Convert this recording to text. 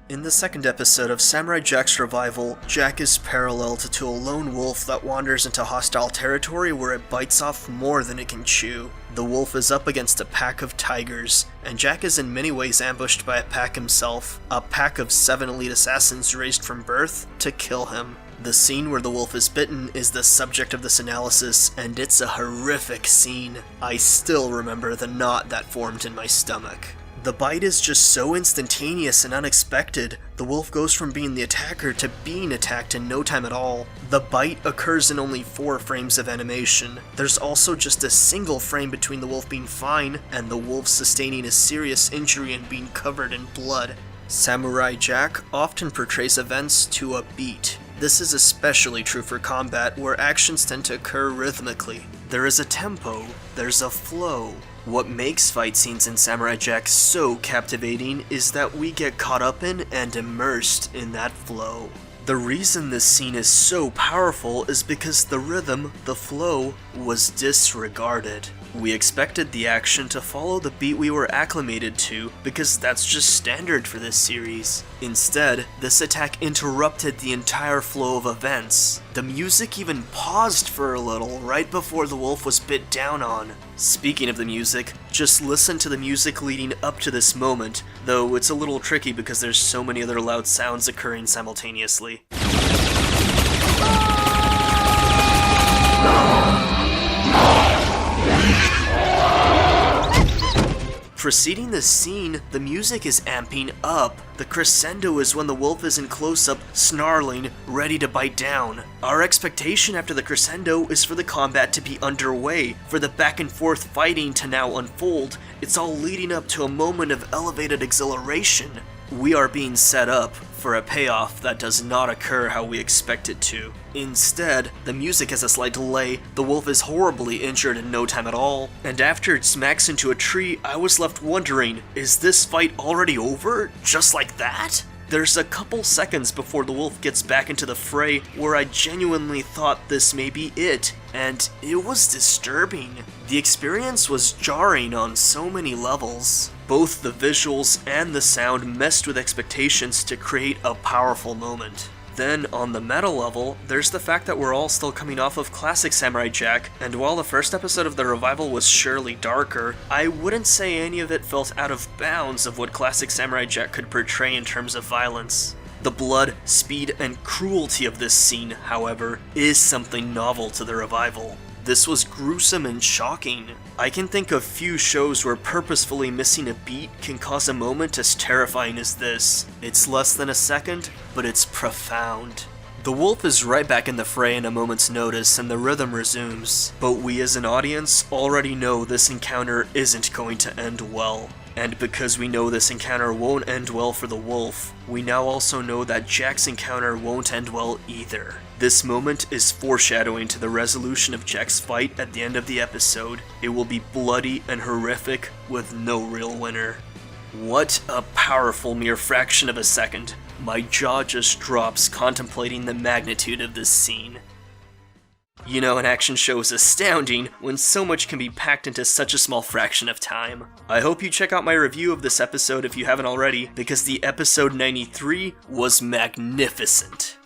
In the second episode of Samurai Jack's revival, Jack is paralleled to a lone wolf that wanders into hostile territory where it bites off more than it can chew. The wolf is up against a pack of tigers, and Jack is in many ways ambushed by a pack himself, a pack of 7 elite assassins raised from birth to kill him. The scene where the wolf is bitten is the subject of this analysis, and it's a horrific scene. I still remember the knot that formed in my stomach. The bite is just so instantaneous and unexpected. The wolf goes from being the attacker to being attacked in no time at all. The bite occurs in only 4 frames of animation. There's also just a single frame between the wolf being fine and the wolf sustaining a serious injury and being covered in blood. Samurai Jack often portrays events to a beat. This is especially true for combat, where actions tend to occur rhythmically. There is a tempo, there's a flow. What makes fight scenes in Samurai Jack so captivating is that we get caught up in and immersed in that flow. The reason this scene is so powerful is because the rhythm, the flow, was disregarded. We expected the action to follow the beat we were acclimated to because that's just standard for this series. Instead, this attack interrupted the entire flow of events. The music even paused for a little right before the wolf was bit down on. Speaking of the music, just listen to the music leading up to this moment, though it's a little tricky because there's so many other loud sounds occurring simultaneously. Preceding this scene, the music is amping up. The crescendo is when the wolf is in close-up, snarling, ready to bite down. Our expectation after the crescendo is for the combat to be underway, for the back and forth fighting to now unfold. It's all leading up to a moment of elevated exhilaration. We are being set up for a payoff that does not occur how we expect it to. Instead, the music has a slight delay, the wolf is horribly injured in no time at all, and after it smacks into a tree, I was left wondering, is this fight already over? Just like that? There's a couple seconds before the wolf gets back into the fray where I genuinely thought this may be it, and it was disturbing. The experience was jarring on so many levels. Both the visuals and the sound messed with expectations to create a powerful moment. Then, on the meta level, there's the fact that we're all still coming off of classic Samurai Jack, and while the first episode of the revival was surely darker, I wouldn't say any of it felt out of bounds of what classic Samurai Jack could portray in terms of violence. The blood, speed, and cruelty of this scene, however, is something novel to the revival. This was gruesome and shocking. I can think of few shows where purposefully missing a beat can cause a moment as terrifying as this. It's less than a second, but it's profound. The wolf is right back in the fray in a moment's notice and the rhythm resumes, but we as an audience already know this encounter isn't going to end well. And because we know this encounter won't end well for the wolf, we now also know that Jack's encounter won't end well either. This moment is foreshadowing to the resolution of Jack's fight at the end of the episode. It will be bloody and horrific with no real winner. What a powerful mere fraction of a second. My jaw just drops contemplating the magnitude of this scene. You know, an action show is astounding when so much can be packed into such a small fraction of time. I hope you check out my review of this episode if you haven't already, because the episode 93 was magnificent.